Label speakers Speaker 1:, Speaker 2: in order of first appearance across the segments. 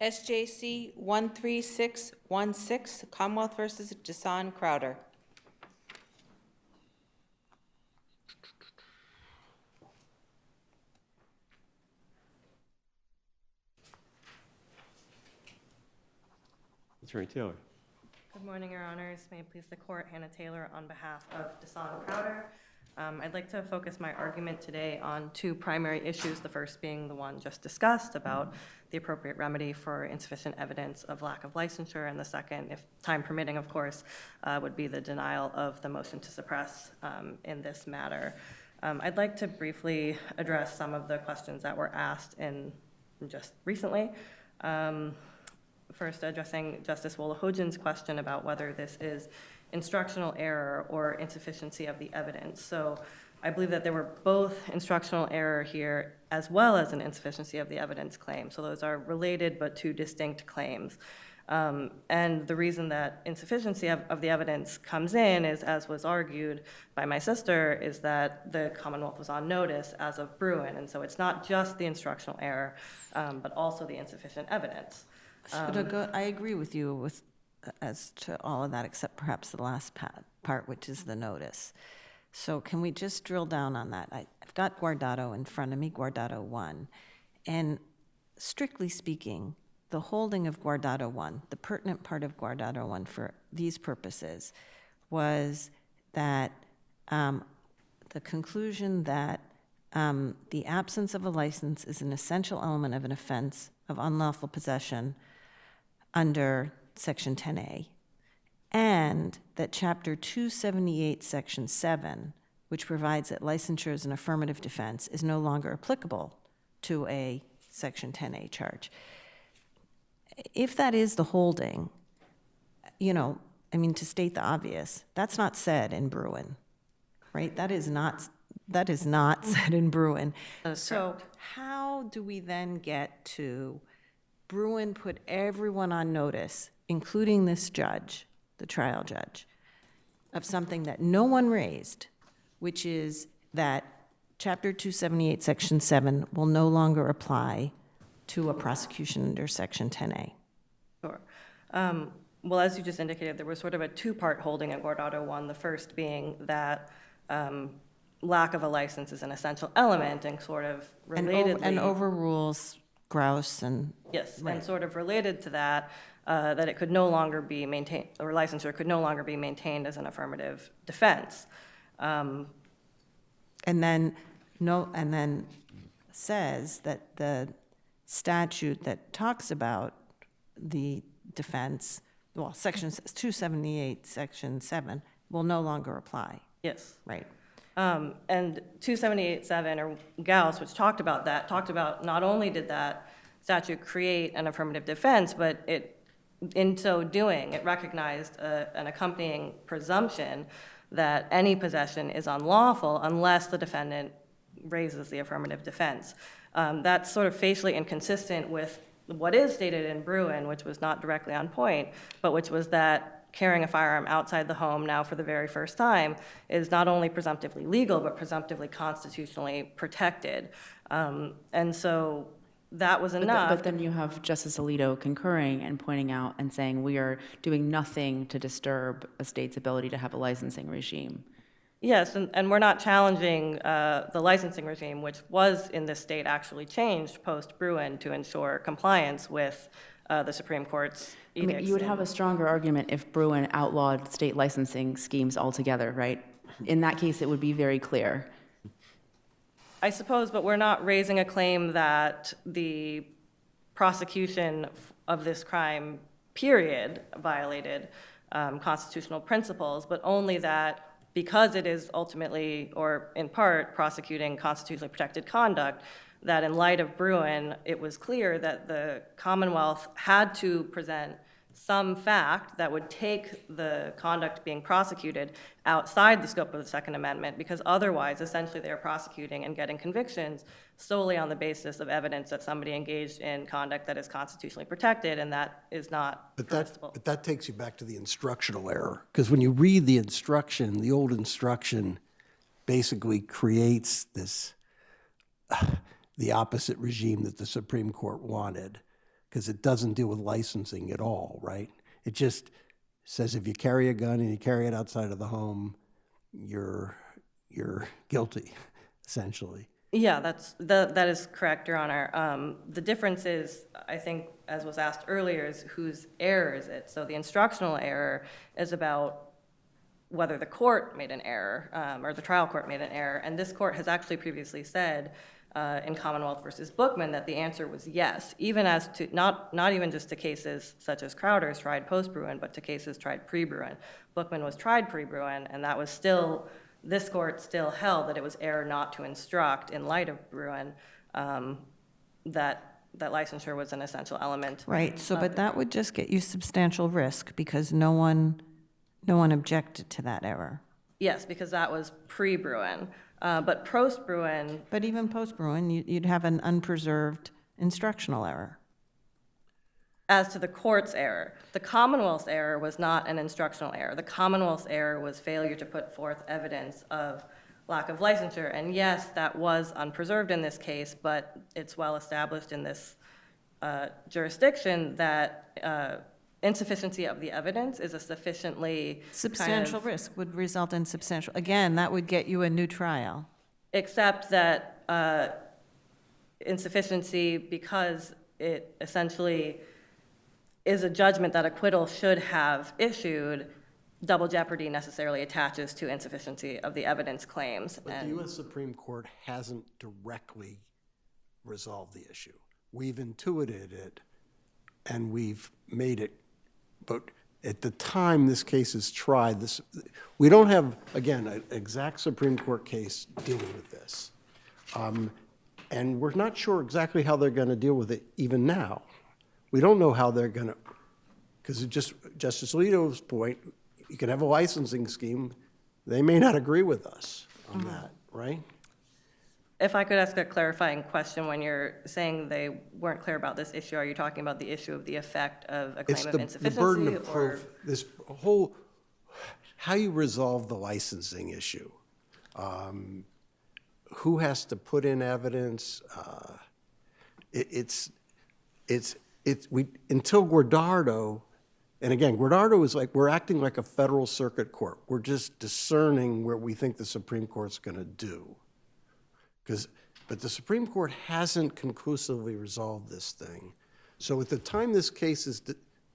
Speaker 1: SJC-13616, Commonwealth versus Dasahn Crowder.
Speaker 2: Attorney Taylor.
Speaker 3: Good morning, Your Honors. May it please the Court, Hannah Taylor on behalf of Dasahn Crowder. I'd like to focus my argument today on two primary issues, the first being the one just discussed about the appropriate remedy for insufficient evidence of lack of licensure, and the second, if time permitting, of course, would be the denial of the motion to suppress in this matter. I'd like to briefly address some of the questions that were asked in just recently. First, addressing Justice Wolahojan's question about whether this is instructional error or insufficiency of the evidence. So I believe that there were both instructional error here as well as an insufficiency of the evidence claim. So those are related but two distinct claims. And the reason that insufficiency of the evidence comes in is, as was argued by my sister, is that the Commonwealth was on notice as of Bruin. And so it's not just the instructional error, but also the insufficient evidence.
Speaker 4: I agree with you as to all of that, except perhaps the last part, which is the notice. So can we just drill down on that? I've got Guardado in front of me, Guardado 1. And strictly speaking, the holding of Guardado 1, the pertinent part of Guardado 1 for these purposes, was that the conclusion that the absence of a license is an essential element of an offense of unlawful possession under Section 10A, and that Chapter 278, Section 7, which provides that licensure is an affirmative defense, is no longer applicable to a Section 10A charge. If that is the holding, to state the obvious, that's not said in Bruin, right? That is not said in Bruin. So how do we then get to Bruin put everyone on notice, including this judge, the trial judge, of something that no one raised, which is that Chapter 278, Section 7 will no longer apply to a prosecution under Section 10A?
Speaker 3: Sure. Well, as you just indicated, there was sort of a two-part holding at Guardado 1, the first being that lack of a license is an essential element and sort of relatedly...
Speaker 4: And overrules Grouse and...
Speaker 3: Yes,
Speaker 4: right.
Speaker 3: And sort of related to that, that it could no longer be maintained, or licensure could no longer be maintained as an affirmative defense.
Speaker 4: And then says that the statute that talks about the defense, well, Section 278, Section 7, will no longer apply.
Speaker 3: Yes.
Speaker 4: Right.
Speaker 3: And 278.7, or Gauss, which talked about not only did that statute create an affirmative defense, but in so doing, it recognized an accompanying presumption that any possession is unlawful unless the defendant raises the affirmative defense. That's sort of facially inconsistent with what is stated in Bruin, which was not directly on point, but which was that carrying a firearm outside the home now for the very first time is not only presumptively legal, but presumptively constitutionally protected. And so that was enough.
Speaker 5: But then you have Justice Alito concurring and pointing out and saying we are doing nothing to disturb a state's ability to have a licensing regime.
Speaker 3: Yes, and we're not challenging the licensing regime, which was in this state actually changed post-Bruin to ensure compliance with the Supreme Court's edicts.
Speaker 5: You would have a stronger argument if Bruin outlawed state licensing schemes altogether, right? In that case, it would be very clear.
Speaker 3: I suppose, but we're not raising a claim that the prosecution of this crime, period, violated constitutional principles, but only that because it is ultimately, or in part, prosecuting constitutionally protected conduct, that in light of Bruin, it was clear that the Commonwealth had to present some fact that would take the conduct being prosecuted outside the scope of the Second Amendment, because otherwise, essentially, they're prosecuting and getting convictions solely on the basis of evidence that somebody engaged in conduct that is constitutionally protected, and that is not permissible.
Speaker 6: But that takes you back to the instructional error, because when you read the instruction, the old instruction basically creates this, the opposite regime that the Supreme Court wanted. because it doesn't deal with licensing at all, right? It just says if you carry a gun and you carry it outside of the home, you're guilty, essentially.
Speaker 3: Yeah, that is correct, Your Honor. The difference is, I think, as was asked earlier, is whose error is it? So the instructional error is about whether the court made an error, or the trial court made an error. And this court has actually previously said in Commonwealth versus Bookman that the answer was yes, even as to, not even just to cases such as Crowder's tried post-Bruin, but to cases tried pre-Bruin. Bookman was tried pre-Bruin, and that was still, this court still held that it was error not to instruct in light of Bruin, that licensure was an essential element.
Speaker 4: Right, so, but that would just get you substantial risk because no one objected to that error.
Speaker 3: Yes, because that was pre-Bruin. But post-Bruin,
Speaker 4: But even post-Bruin, you'd have an unpreserved instructional error.
Speaker 3: as to the court's error, the Commonwealth's error was not an instructional error. The Commonwealth's error was failure to put forth evidence of lack of licensure. And yes, that was unpreserved in this case, but it's well established in this jurisdiction that insufficiency of the evidence is a sufficiently
Speaker 4: Substantial risk would result in substantial, again, that would get you a new trial.
Speaker 3: except that insufficiency, because it essentially is a judgment that acquittal should have issued, double jeopardy necessarily attaches to insufficiency of the evidence claims.
Speaker 6: But the U.S. Supreme Court hasn't directly resolved the issue. We've intuited it, and we've made it, but at the time this case is tried, we don't have, again, an exact Supreme Court case dealing with this. And we're not sure exactly how they're going to deal with it even now. We don't know how they're going to, because just Justice Alito's point, you can have a licensing scheme. They may not agree with us on that, right?
Speaker 3: If I could ask a clarifying question, when you're saying they weren't clear about this issue, are you talking about the issue of the effect of a claim of insufficiency?
Speaker 6: The burden of proof, this whole, how you resolve the licensing issue. Who has to put in evidence? Until Guardado, and again, Guardado is like, we're acting like a federal circuit court. We're just discerning where we think the Supreme Court's going to do. But the Supreme Court hasn't conclusively resolved this thing. So at the time this case is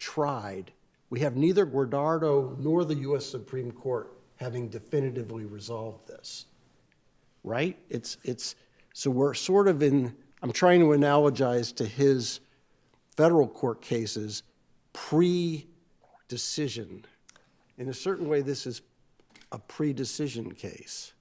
Speaker 6: tried, we have neither Guardado nor the U.S. Supreme Court having definitively resolved this, right? So we're sort of in, I'm trying to analogize to his federal court cases pre-decision. In a certain way, this is a pre-decision case.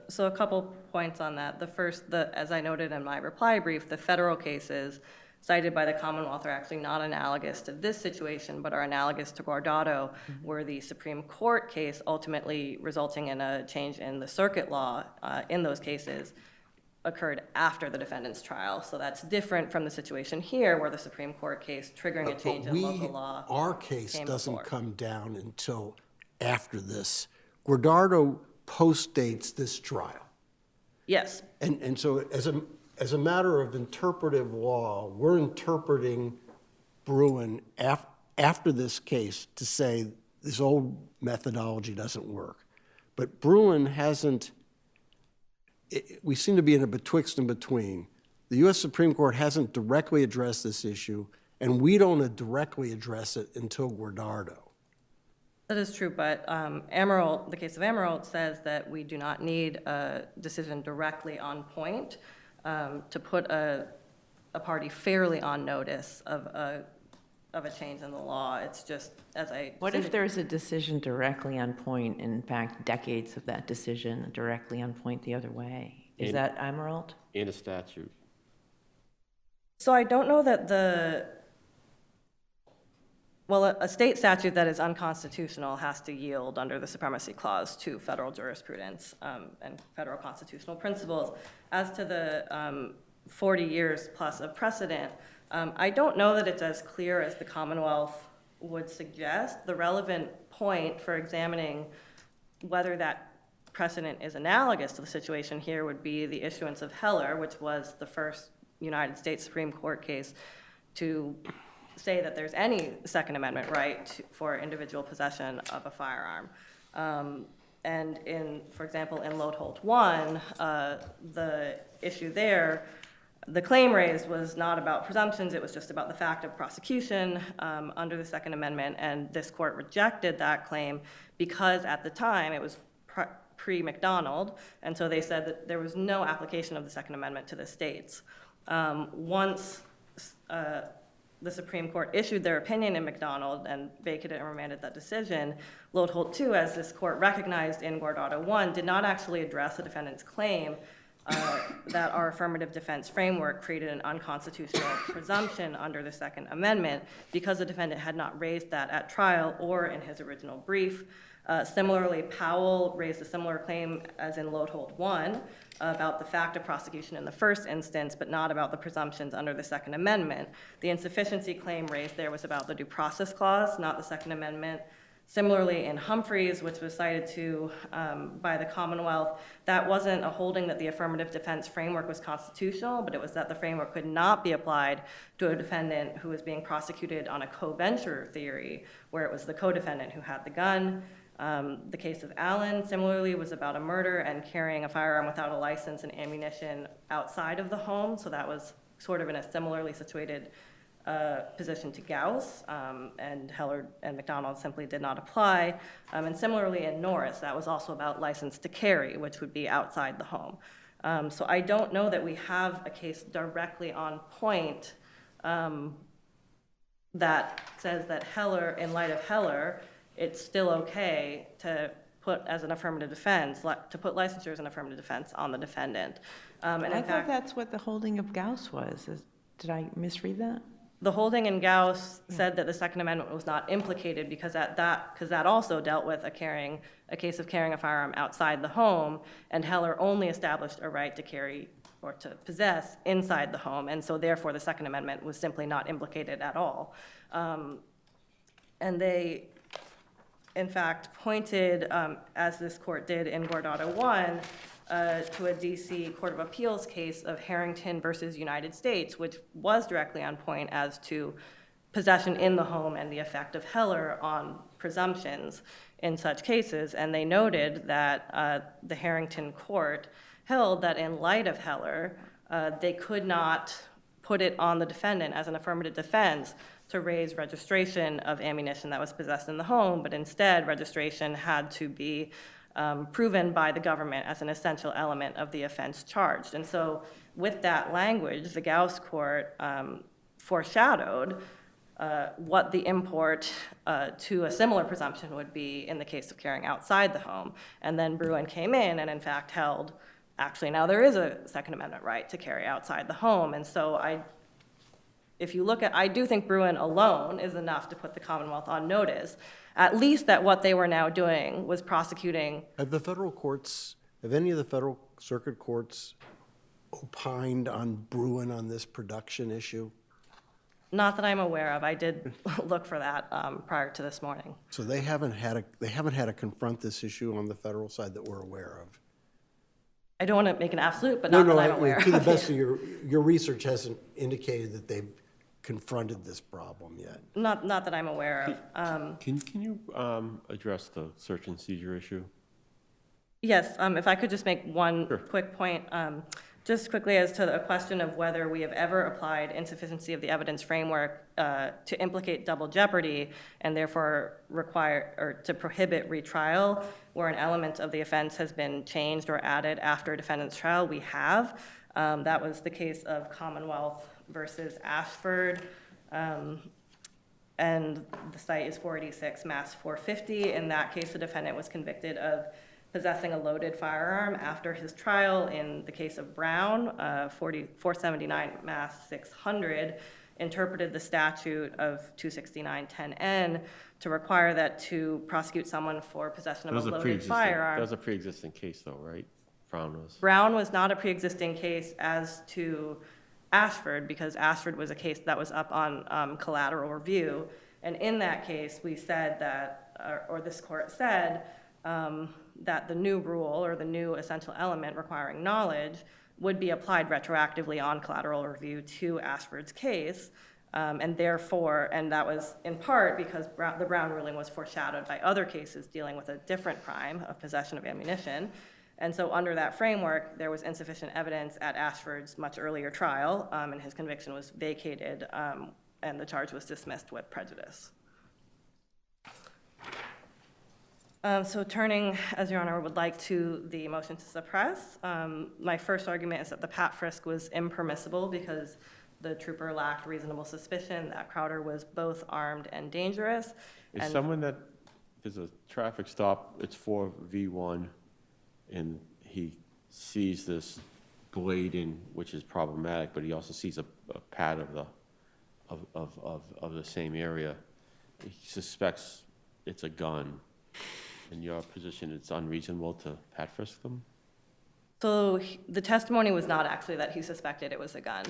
Speaker 3: So a couple points on that. The first, as I noted in my reply brief, the federal cases cited by the Commonwealth are actually not analogous to this situation, but are analogous to Guardado, where the Supreme Court case ultimately resulting in a change in the circuit law in those cases occurred after the defendant's trial. So that's different from the situation here, where the Supreme Court case triggering a change in local law.
Speaker 6: Our case doesn't
Speaker 3: before.
Speaker 6: come down until after this. Guardado postdates this trial.
Speaker 3: Yes.
Speaker 6: And so as a matter of interpretive law, we're interpreting Bruin after this case to say this old methodology doesn't work. But Bruin hasn't, we seem to be in a betwixt and between. The U.S. Supreme Court hasn't directly addressed this issue, and we don't directly address it until Guardado.
Speaker 3: That is true, but Emerald, the case of Emerald says that we do not need a decision directly on point to put a party fairly on notice of a change in the law. It's just, as I...
Speaker 2: What if there's a decision directly on point, in fact, decades of that decision directly on point the other way? Is that Emerald?
Speaker 7: In a statute.
Speaker 3: So I don't know that a state statute that is unconstitutional has to yield under the Supremacy Clause to federal jurisprudence and federal constitutional principles. As to the 40 years plus of precedent, I don't know that it's as clear as the Commonwealth would suggest. The relevant point for examining whether that precedent is analogous to the situation here would be the issuance of Heller, which was the first United States Supreme Court case to say that there's any Second Amendment right for individual possession of a firearm. And in, for example, in Lotholt 1, the issue there, the claim raised was not about presumptions, it was just about the fact of prosecution under the Second Amendment, and this court rejected that claim because at the time it was pre-McDonald, and so they said that there was no application of the Second Amendment to the states. Once the Supreme Court issued their opinion in McDonald and vacated and remanded that decision, Lotholt 2, as this court recognized in Guardado 1, did not actually address the defendant's claim that our affirmative defense framework created an unconstitutional presumption under the Second Amendment because the defendant had not raised that at trial or in his original brief. Similarly, Powell raised a similar claim as in Lotholt 1 about the fact of prosecution in the first instance, but not about the presumptions under the Second Amendment. The insufficiency claim raised there was about the Due Process Clause, not the Second Amendment. Similarly, in Humphreys, which was cited to by the Commonwealth, that wasn't a holding that the affirmative defense framework was constitutional, but it was that the framework could not be applied to a defendant who was being prosecuted on a co-venture theory, where it was the co-defendant who had the gun. The case of Allen, similarly, was about a murder and carrying a firearm without a license and ammunition outside of the home, so that was sort of in a similarly situated position to Gauss, and Heller and McDonald simply did not apply. And similarly in Norris, that was also about license to carry, which would be outside the home. So I don't know that we have a case directly on point that says that Heller, in light of Heller, it's still okay to put as an affirmative defense, to put licensure as an affirmative defense on the defendant. And in
Speaker 2: I thought
Speaker 3: fact,
Speaker 2: that's what the holding of Gauss was. Did I misread that?
Speaker 3: the holding in Gauss said that the Second Amendment was not implicated because that also dealt with a case of carrying a firearm outside the home, and Heller only established a right to carry or to possess inside the home, and so therefore the Second Amendment was simply not implicated at all. And they, in fact, pointed, as this court did in Guardado 1, to a D.C. Court of Appeals case of Harrington versus United States, which was directly on point as to possession in the home and the effect of Heller on presumptions in such cases. And they noted that the Harrington court held that in light of Heller, they could not put it on the defendant as an affirmative defense to raise registration of ammunition that was possessed in the home, but instead registration had to be proven by the government as an essential element of the offense charged. And so with that language, the Gauss court foreshadowed what the import to a similar presumption would be in the case of carrying outside the home. And then Bruin came in and in fact held, actually now there is a Second Amendment right to carry outside the home. And so if you look at, I do think Bruin alone is enough to put the Commonwealth on notice, at least that what they were now doing was prosecuting.
Speaker 6: Have any of the federal circuit courts opined on Bruin on this production issue?
Speaker 3: Not that I'm aware of. I did look for that prior to this morning.
Speaker 6: So they haven't had to confront this issue on the federal side that we're aware of.
Speaker 3: I don't want to make an absolute, but not that I'm aware
Speaker 6: To the
Speaker 3: of.
Speaker 6: best of your research hasn't indicated that they've confronted this problem yet.
Speaker 3: Not that I'm aware of.
Speaker 7: Can you address the search and seizure issue?
Speaker 3: Yes, if I could just make one
Speaker 7: Sure.
Speaker 3: quick point, just quickly as to a question of whether we have ever applied insufficiency of the evidence framework to implicate double jeopardy and therefore require or to prohibit retrial where an element of the offense has been changed or added after a defendant's trial. We have. That was the case of Commonwealth versus Ashford. And the site is 486 Mass 450. In that case, the defendant was convicted of possessing a loaded firearm after his trial. In the case of Brown, 479 Mass 600, interpreted the statute of 269-10N to require that to prosecute someone for possession of a loaded firearm.
Speaker 7: That was a pre-existing case though, right?
Speaker 3: Brown was not a pre-existing case as to Ashford because Ashford was a case that was up on collateral review. And in that case, we said that, or this court said, that the new rule or the new essential element requiring knowledge would be applied retroactively on collateral review to Ashford's case. And therefore, and that was in part because the Brown ruling was foreshadowed by other cases dealing with a different crime of possession of ammunition. And so under that framework, there was insufficient evidence at Ashford's much earlier trial, and his conviction was vacated, and the charge was dismissed with prejudice. So turning, as Your Honor would like, to the motion to suppress, my first argument is that the pat frisk was impermissible because the trooper lacked reasonable suspicion that Crowder was both armed and dangerous.
Speaker 7: Is someone that, there's a traffic stop, it's 4V1, and he sees this blade in, which is problematic, but he also sees a pad of the same area. He suspects it's a gun. In your position, it's unreasonable to pat frisk them?
Speaker 3: So the testimony was not actually that he suspected it was a gun.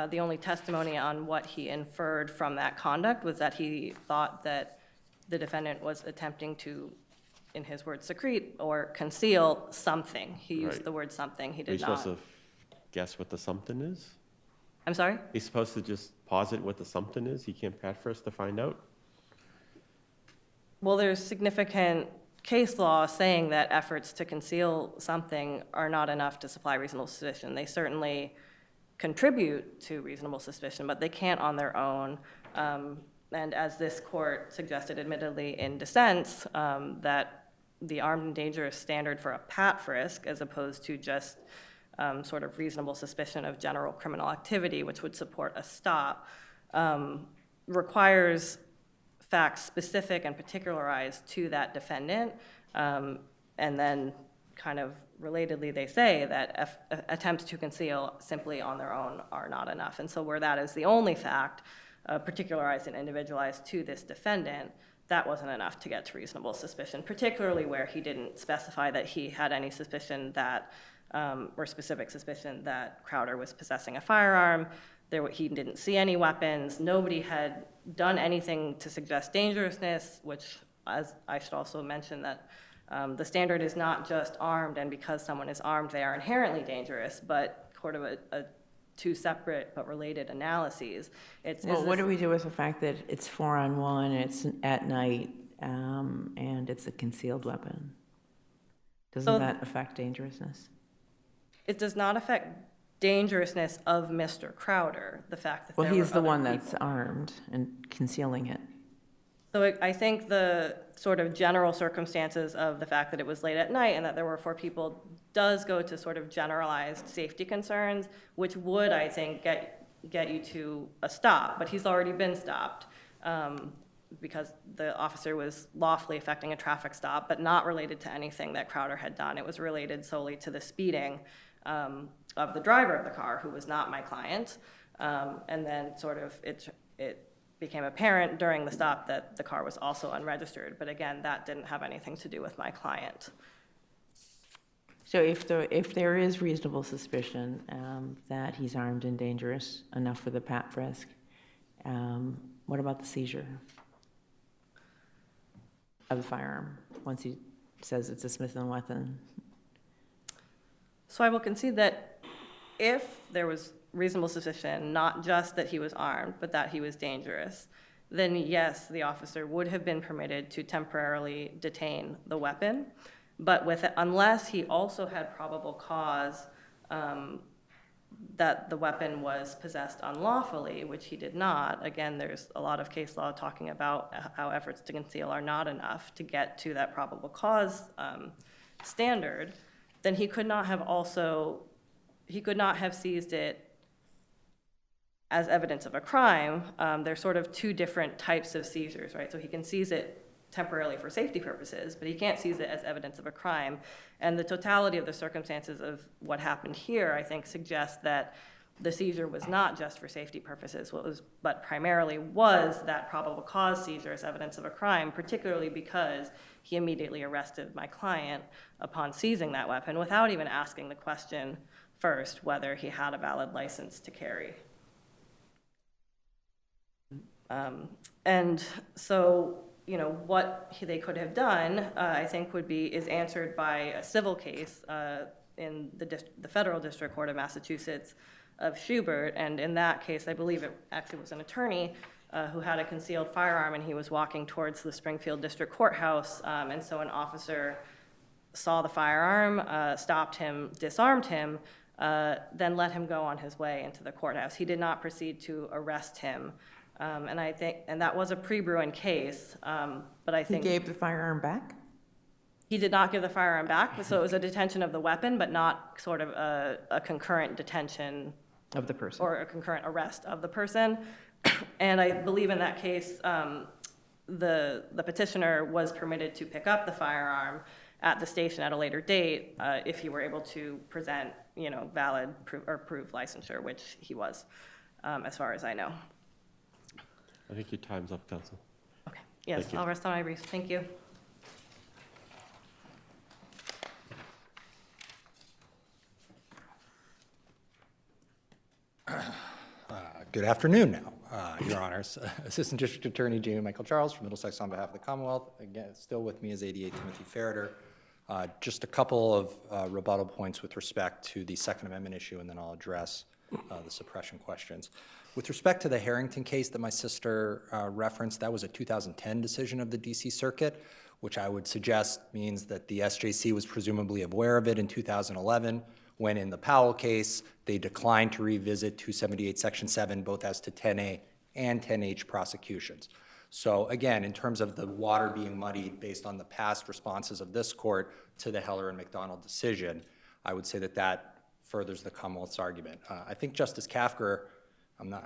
Speaker 3: The only testimony on what he inferred from that conduct was that he thought that the defendant was attempting to, in his words, secrete or conceal something. He used
Speaker 7: Right.
Speaker 3: the word something. He
Speaker 7: Are you
Speaker 3: did not.
Speaker 7: supposed to guess what the something is?
Speaker 3: I'm sorry?
Speaker 7: He's supposed to just posit what the something is? He can't pat frisk to find out?
Speaker 3: Well, there's significant case law saying that efforts to conceal something are not enough to supply reasonable suspicion. They certainly contribute to reasonable suspicion, but they can't on their own. And as this court suggested, admittedly in dissents, that the armed and dangerous standard for a pat frisk, as opposed to just sort of reasonable suspicion of general criminal activity, which would support a stop, requires facts specific and particularized to that defendant. And then kind of relatedly, they say that attempts to conceal simply on their own are not enough. And so where that is the only fact, particularized and individualized to this defendant, that wasn't enough to get to reasonable suspicion, particularly where he didn't specify that he had any suspicion that, or specific suspicion that Crowder was possessing a firearm. He didn't see any weapons. Nobody had done anything to suggest dangerousness, which, as I should also mention, that the standard is not just armed, and because someone is armed, they are inherently dangerous, but sort of a two separate but related analyses.
Speaker 2: Well, what do we do with the fact that it's 4-on-1, it's at night, and it's a concealed weapon? Doesn't that affect dangerousness?
Speaker 3: It does not affect dangerousness of Mr. Crowder, the fact that
Speaker 2: Well,
Speaker 3: there
Speaker 2: he's
Speaker 3: were
Speaker 2: the
Speaker 3: other
Speaker 2: one that's
Speaker 3: people.
Speaker 2: armed and concealing it.
Speaker 3: So I think the sort of general circumstances of the fact that it was late at night and that there were 4 people does go to sort of generalized safety concerns, which would, I think, get you to a stop. But he's already been stopped because the officer was lawfully effecting a traffic stop, but not related to anything that Crowder had done. It was related solely to the speeding of the driver of the car, who was not my client. And then sort of it became apparent during the stop that the car was also unregistered. But again, that didn't have anything to do with my client.
Speaker 2: So if there is reasonable suspicion that he's armed and dangerous enough for the pat frisk, what about the seizure of the firearm once he says it's a Smith & Wesson?
Speaker 3: So I will concede that if there was reasonable suspicion, not just that he was armed, but that he was dangerous, then yes, the officer would have been permitted to temporarily detain the weapon. But unless he also had probable cause that the weapon was possessed unlawfully, which he did not, again, there's a lot of case law talking about how efforts to conceal are not enough to get to that probable cause standard, then he could not have seized it as evidence of a crime. There's sort of 2 different types of seizures, right? So he can seize it temporarily for safety purposes, but he can't seize it as evidence of a crime. And the totality of the circumstances of what happened here, I think, suggests that the seizure was not just for safety purposes, but primarily was that probable cause seizure as evidence of a crime, particularly because he immediately arrested my client upon seizing that weapon without even asking the question first whether he had a valid license to carry. And so, what they could have done, I think, is answered by a civil case in the Federal District Court of Massachusetts of Schubert. And in that case, I believe it actually was an attorney who had a concealed firearm, and he was walking towards the Springfield District Courthouse. And so an officer saw the firearm, stopped him, disarmed him, then let him go on his way into the courthouse. He did not proceed to arrest him. And that was a pre-Bruin case, but I
Speaker 2: He
Speaker 3: think.
Speaker 2: gave the firearm back?
Speaker 3: He did not give the firearm back, so it was a detention of the weapon, but not sort of a concurrent detention
Speaker 2: Of the person.
Speaker 3: or a concurrent arrest of the person. And I believe in that case, the petitioner was permitted to pick up the firearm at the station at a later date if he were able to present, valid or prove licensure, which he was, as far as I know.
Speaker 7: I think your time's up, Counsel.
Speaker 3: Okay, yes,
Speaker 7: Thank you.
Speaker 3: I'll rest on my briefs. Thank you.
Speaker 8: Good afternoon now, Your Honors. Assistant District Attorney Jamie Michael Charles from Middlesex on behalf of the Commonwealth. Again, still with me is ADA Timothy Ferreter. Just a couple of rebuttal points with respect to the Second Amendment issue, and then I'll address the suppression questions. With respect to the Harrington case that my sister referenced, that was a 2010 decision of the DC Circuit, which I would suggest means that the SJC was presumably aware of it in 2011, when in the Powell case, they declined to revisit 278 Section 7, both as to 10A and 10H prosecutions. So again, in terms of the water being muddied based on the past responses of this court to the Heller and McDonald decision, I would say that that furthers the Commonwealth's argument. I think Justice Kafker,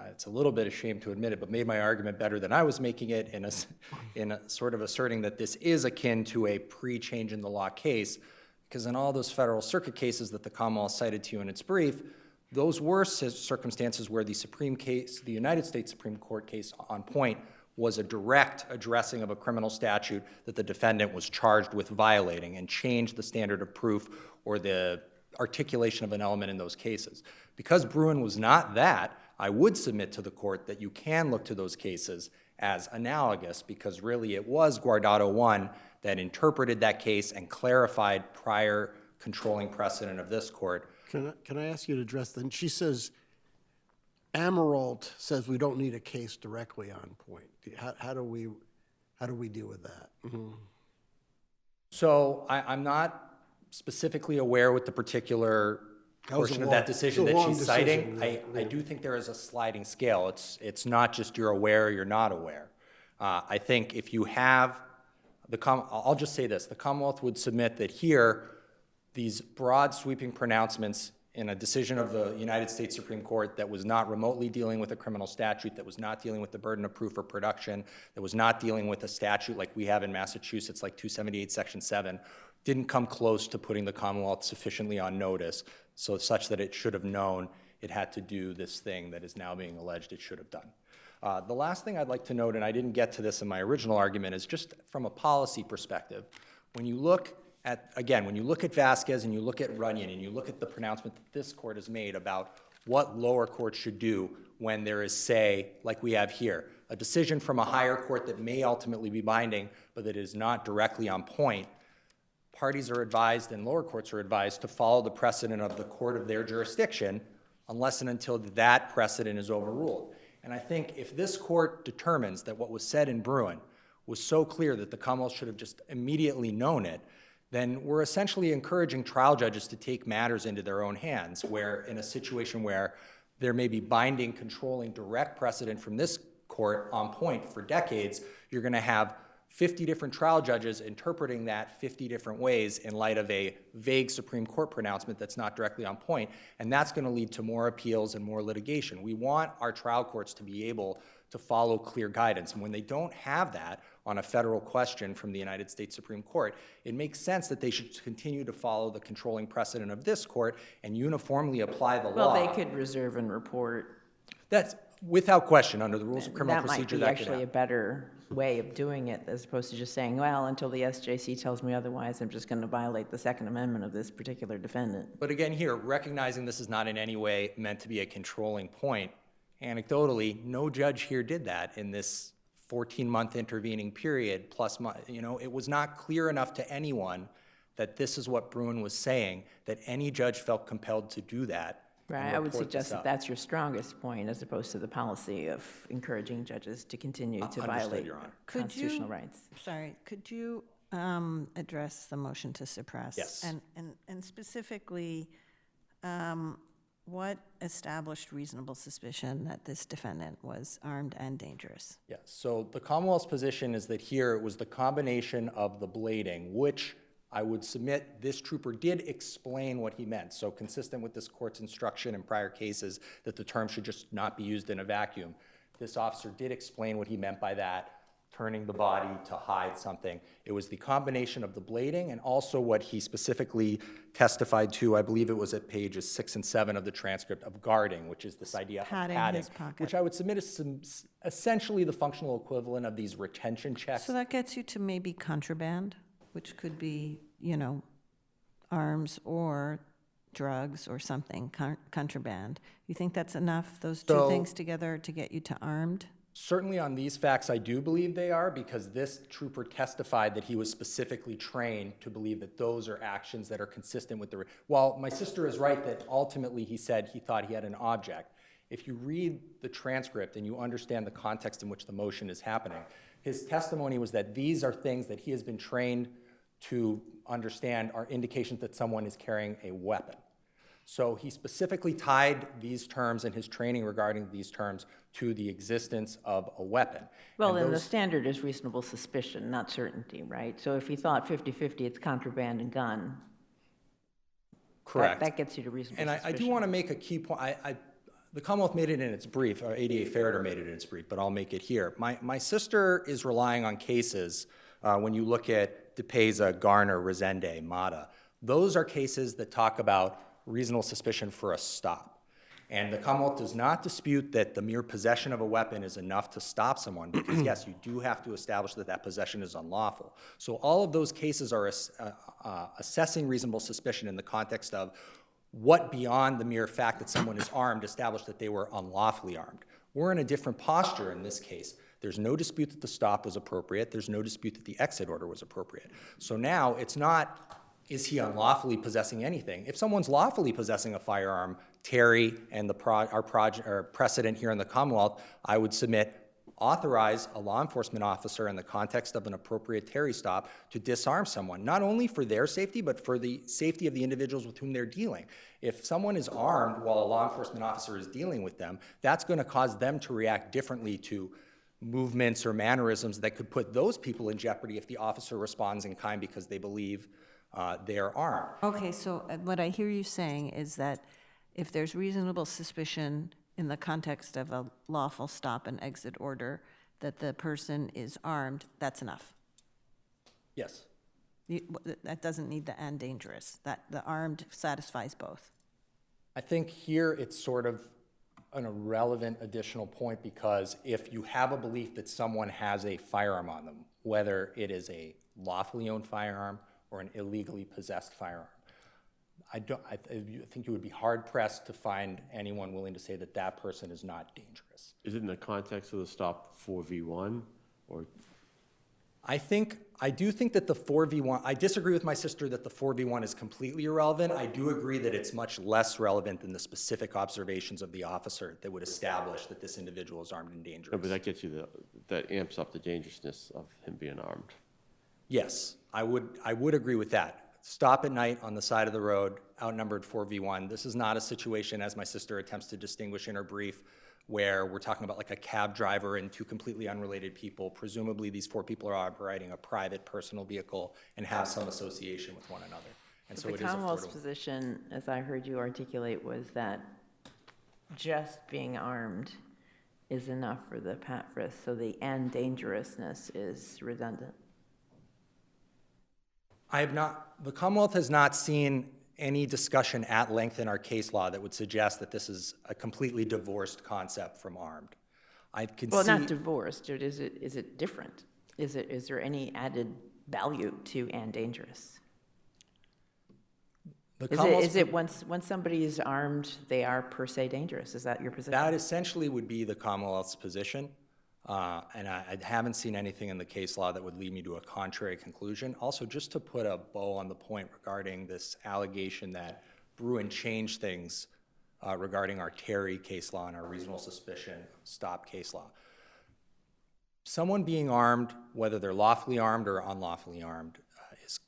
Speaker 8: it's a little bit ashamed to admit it, but made my argument better than I was making it in a sort of asserting that this is akin to a pre-change in the law case, because in all those federal circuit cases that the Commonwealth cited to you in its brief, those were circumstances where the United States Supreme Court case on point was a direct addressing of a criminal statute that the defendant was charged with violating and changed the standard of proof or the articulation of an element in those cases. Because Bruin was not that, I would submit to the court that you can look to those cases as analogous, because really it was Guardado 1 that interpreted that case and clarified prior controlling precedent of this court.
Speaker 6: Can I ask you to address that? She says, Amaralt says we don't need a case directly on point. How do we deal with that? Mm-hmm.
Speaker 8: So I'm not specifically aware with the particular portion of that decision that she's citing. I do think there is a sliding scale. It's not just you're aware or you're not aware. I think if you have I'll just say this, the Commonwealth would submit that here, these broad sweeping pronouncements in a decision of the United States Supreme Court that was not remotely dealing with a criminal statute, that was not dealing with the burden of proof or production, that was not dealing with a statute like we have in Massachusetts, like 278 Section 7, didn't come close to putting the Commonwealth sufficiently on notice, so such that it should have known it had to do this thing that is now being alleged it should have done. The last thing I'd like to note, and I didn't get to this in my original argument, is just from a policy perspective. When you look at Vasquez and you look at Runyon and you look at the pronouncement that this court has made about what lower courts should do when there is, say, like we have here, a decision from a higher court that may ultimately be binding, but that is not directly on point, parties are advised and lower courts are advised to follow the precedent of the court of their jurisdiction unless and until that precedent is overruled. And I think if this court determines that what was said in Bruin was so clear that the Commonwealth should have just immediately known it, then we're essentially encouraging trial judges to take matters into their own hands, where in a situation where there may be binding, controlling, direct precedent from this court on point for decades, you're going to have 50 different trial judges interpreting that 50 different ways in light of a vague Supreme Court pronouncement that's not directly on point, and that's going to lead to more appeals and more litigation. We want our trial courts to be able to follow clear guidance, and when they don't have that on a federal question from the United States Supreme Court, it makes sense that they should continue to follow the controlling precedent of this court and uniformly apply the law.
Speaker 2: Well, they could reserve and report.
Speaker 8: That's without question under the rules of criminal procedure.
Speaker 2: That might be actually a better way of doing it, as opposed to just saying, well, until the SJC tells me otherwise, I'm just going to violate the Second Amendment of this particular defendant.
Speaker 8: But again, here, recognizing this is not in any way meant to be a controlling point, anecdotally, no judge here did that in this 14-month intervening period, plus, it was not clear enough to anyone that this is what Bruin was saying, that any judge felt compelled to do that
Speaker 2: Right, I would
Speaker 8: report this
Speaker 2: suggest that
Speaker 8: up.
Speaker 2: that's your strongest point, as opposed to the policy of encouraging judges to continue to
Speaker 8: Understood,
Speaker 2: violate
Speaker 8: Your Honor.
Speaker 2: constitutional rights.
Speaker 4: Sorry, could you address the motion to suppress?
Speaker 8: Yes.
Speaker 4: And specifically, what established reasonable suspicion that this defendant was armed and dangerous?
Speaker 8: Yes, so the Commonwealth's position is that here it was the combination of the blading, which I would submit this trooper did explain what he meant. So consistent with this court's instruction in prior cases that the term should just not be used in a vacuum, this officer did explain what he meant by that, turning the body to hide something. It was the combination of the blading and also what he specifically testified to, I believe it was at pages 6 and 7 of the transcript, of guarding, which is this idea of
Speaker 4: Patting
Speaker 8: padding,
Speaker 4: his pocket.
Speaker 8: which I would submit is essentially the functional equivalent of these retention checks.
Speaker 4: So that gets you to maybe contraband, which could be, arms or drugs or something, contraband. You think that's enough, those two
Speaker 8: So-
Speaker 4: things together, to get you to armed?
Speaker 8: Certainly on these facts, I do believe they are, because this trooper testified that he was specifically trained to believe that those are actions that are consistent with the, while my sister is right that ultimately he said he thought he had an object, if you read the transcript and you understand the context in which the motion is happening, his testimony was that these are things that he has been trained to understand are indications that someone is carrying a weapon. So he specifically tied these terms and his training regarding these terms to the existence of a weapon.
Speaker 2: Well,
Speaker 8: And
Speaker 2: then the
Speaker 8: those-
Speaker 2: standard is reasonable suspicion, not certainty, right? So if he thought 50-50, it's contraband and gun.
Speaker 8: Correct.
Speaker 2: That gets you to reasonable
Speaker 8: And
Speaker 2: suspicion.
Speaker 8: I do want to make a key point. The Commonwealth made it in its brief, or ADA Farrader made it in its brief, but I'll make it here. My sister is relying on cases, when you look at DePeza, Garner, Resende, Mata, those are cases that talk about reasonable suspicion for a stop. And the Commonwealth does not dispute that the mere possession of a weapon is enough to stop someone, because yes, you do have to establish that that possession is unlawful. So all of those cases are assessing reasonable suspicion in the context of what beyond the mere fact that someone is armed established that they were unlawfully armed. We're in a different posture in this case. There's no dispute that the stop was appropriate. There's no dispute that the exit order was appropriate. So now it's not, is he unlawfully possessing anything? If someone's lawfully possessing a firearm, Terry and our precedent here in the Commonwealth, I would submit, authorize a law enforcement officer in the context of an appropriate Terry stop to disarm someone, not only for their safety, but for the safety of the individuals with whom they're dealing. If someone is armed while a law enforcement officer is dealing with them, that's going to cause them to react differently to movements or mannerisms that could put those people in jeopardy if the officer responds in kind because they believe they are armed.
Speaker 4: Okay, so what I hear you saying is that if there's reasonable suspicion in the context of a lawful stop and exit order that the person is armed, that's enough.
Speaker 8: Yes.
Speaker 4: That doesn't need the and dangerous. That the armed satisfies both.
Speaker 8: I think here it's sort of an irrelevant additional point, because if you have a belief that someone has a firearm on them, whether it is a lawfully owned firearm or an illegally possessed firearm, I think you would be hard-pressed to find anyone willing to say that that person is not dangerous.
Speaker 7: Is it in the context of the stop 4v1, or?
Speaker 8: I do think that the 4v1, I disagree with my sister that the 4v1 is completely irrelevant. I do agree that it's much less relevant than the specific observations of the officer that would establish that this individual is armed and dangerous.
Speaker 7: No, but that gets you that amps up the dangerousness of him being armed.
Speaker 8: Yes, I would agree with that. Stop at night on the side of the road, outnumbered 4v1. This is not a situation, as my sister attempts to distinguish in her brief, where we're talking about like a cab driver and two completely unrelated people. Presumably, these 4 people are operating a private personal vehicle and have some association with one another. And so
Speaker 2: The
Speaker 8: it is a
Speaker 2: Commonwealth's
Speaker 8: 4-to-1.
Speaker 2: position, as I heard you articulate, was that just being armed is enough for the pat frisk, so the and dangerousness is redundant.
Speaker 8: The Commonwealth has not seen any discussion at length in our case law that would suggest that this is a completely divorced concept from armed. I can
Speaker 2: Well,
Speaker 8: see.
Speaker 2: not divorced, or is it different? Is there any added value to and dangerous?
Speaker 8: The
Speaker 2: Is
Speaker 8: Commonwealth's-
Speaker 2: it once somebody is armed, they are per se dangerous? Is that your position?
Speaker 8: That essentially would be the Commonwealth's position, and I haven't seen anything in the case law that would lead me to a contrary conclusion. Also, just to put a bow on the point regarding this allegation that Bruin changed things regarding our Terry case law and our reasonable suspicion stop case law. Someone being armed, whether they're lawfully armed or unlawfully armed,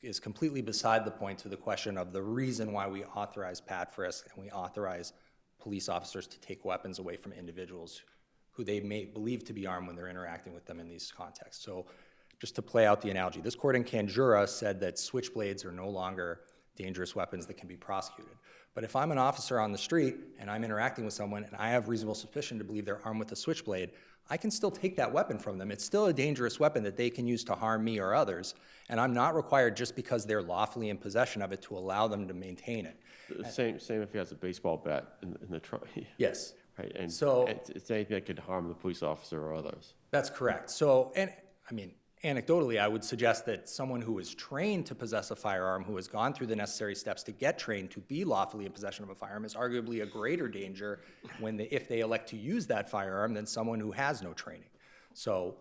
Speaker 8: is completely beside the point to the question of the reason why we authorize pat frisk and we authorize police officers to take weapons away from individuals who they may believe to be armed when they're interacting with them in these contexts. So just to play out the analogy, this court in Kanjura said that switchblades are no longer dangerous weapons that can be prosecuted. But if I'm an officer on the street and I'm interacting with someone and I have reasonable suspicion to believe they're armed with a switchblade, I can still take that weapon from them. It's still a dangerous weapon that they can use to harm me or others, and I'm not required just because they're lawfully in possession of it to allow them to maintain it.
Speaker 7: Same if he has a baseball bat in the truck.
Speaker 8: Yes.
Speaker 7: Right, and
Speaker 8: So
Speaker 7: it's anything that could harm the police officer or others.
Speaker 8: that's correct. So, and I mean, anecdotally, I would suggest that someone who is trained to possess a firearm, who has gone through the necessary steps to get trained to be lawfully in possession of a firearm, is arguably a greater danger if they elect to use that firearm than someone who has no training. So,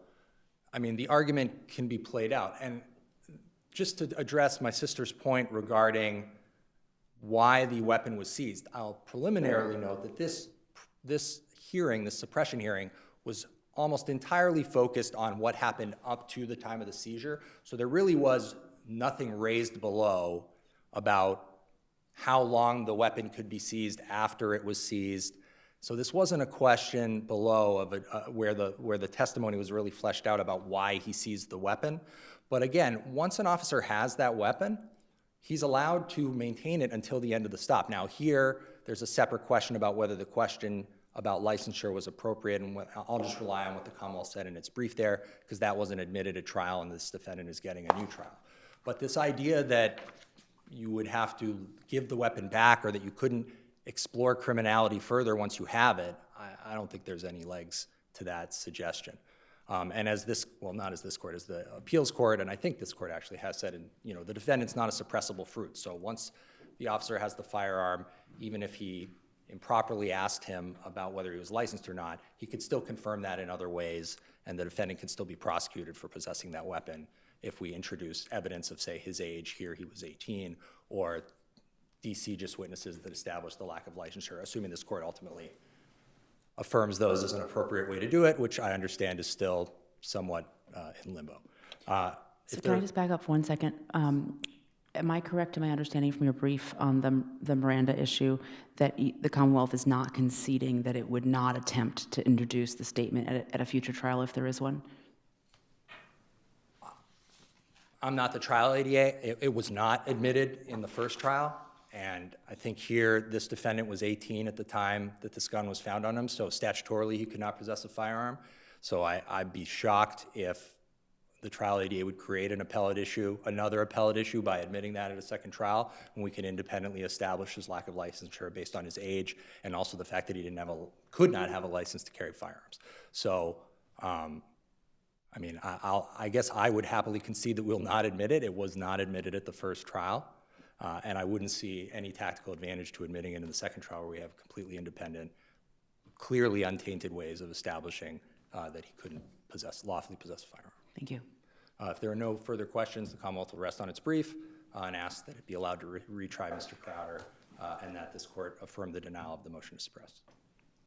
Speaker 8: I mean, the argument can be played out. And just to address my sister's point regarding why the weapon was seized, I'll preliminarily note that this hearing, this suppression hearing, was almost entirely focused on what happened up to the time of the seizure. So there really was nothing raised below about how long the weapon could be seized after it was seized. So this wasn't a question below of where the testimony was really fleshed out about why he seized the weapon. But again, once an officer has that weapon, he's allowed to maintain it until the end of the stop. Now here, there's a separate question about whether the question about licensure was appropriate, and I'll just rely on what the Commonwealth said in its brief there, because that wasn't admitted at trial and this defendant is getting a new trial. But this idea that you would have to give the weapon back or that you couldn't explore criminality further once you have it, I don't think there's any legs to that suggestion. And as this, well, not as this court, as the appeals court, and I think this court actually has said, the defendant's not a suppressible fruit. So once the officer has the firearm, even if he improperly asked him about whether he was licensed or not, he could still confirm that in other ways, and the defendant could still be prosecuted for possessing that weapon if we introduce evidence of, say, his age. Here he was 18, or DC just witnesses that establish the lack of licensure, assuming this court ultimately affirms those as an appropriate way to do it, which I understand is still somewhat in limbo.
Speaker 5: So can I just back up for 1 second? Am I correct in my understanding from your brief on the Miranda issue that the Commonwealth is not conceding that it would not attempt to introduce the statement at a future trial if there is one?
Speaker 8: I'm not the trial ADA. It was not admitted in the first trial. And I think here, this defendant was 18 at the time that this gun was found on him, so statutorily he could not possess a firearm. So I'd be shocked if the trial ADA would create an appellate issue, another appellate issue, by admitting that at a second trial, and we can independently establish his lack of licensure based on his age and also the fact that he could not have a license to carry firearms. So, I mean, I guess I would happily concede that we'll not admit it. It was not admitted at the first trial. And I wouldn't see any tactical advantage to admitting it in the second trial, where we have completely independent, clearly untainted ways of establishing that he couldn't lawfully possess a firearm.
Speaker 5: Thank you.
Speaker 8: If there are no further questions, the Commonwealth will rest on its brief and ask that it be allowed to retry Mr. Crowder and that this court affirm the denial of the motion to suppress.